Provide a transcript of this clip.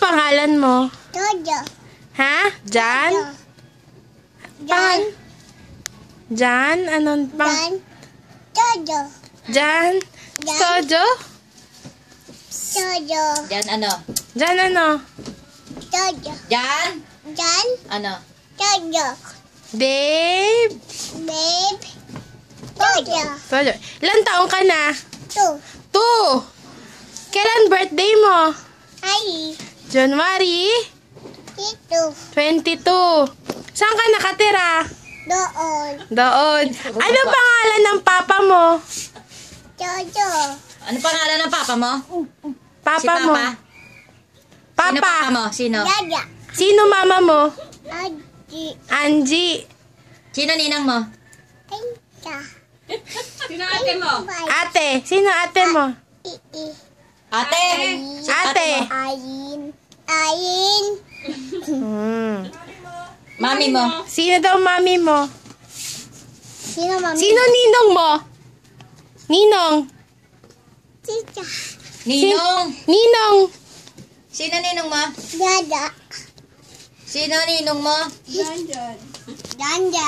pangalan mo? Jojo. Ha? Jan? Jan. Jan? Anong pang... Jan. Jojo. Jan? Jan. Sojo? Jojo. Jan ano? Jan ano? Jojo. Jan? Jan. Ano? Jojo. Dave? Babe. Jojo. Sojo. Ilan taong ka na? 2. 2. Kailan birthday mo? Ay. January? Ito. 22. Saan ka nakatira? Doon. Doon. Ano pangalan ng papa mo? Jojo. Ano pangalan ng papa mo? Papa Si mo? Papa? Sino Papa. papa mo? Sino? Yaya. Sino mama mo? Aji. Angie. Sino ninang mo? Tinta. Sino ate mo? Ate. Sino ate mo? Ii. Ate? Si Ate. mo? Ayin. Ayin. Mami mo? Sino daw mami mo? Sino mami? Sino ninong mo? Ninong. Tita. Ninong? Ninong. Sino ninong mo? Dada. Sino ninong mo? Danja.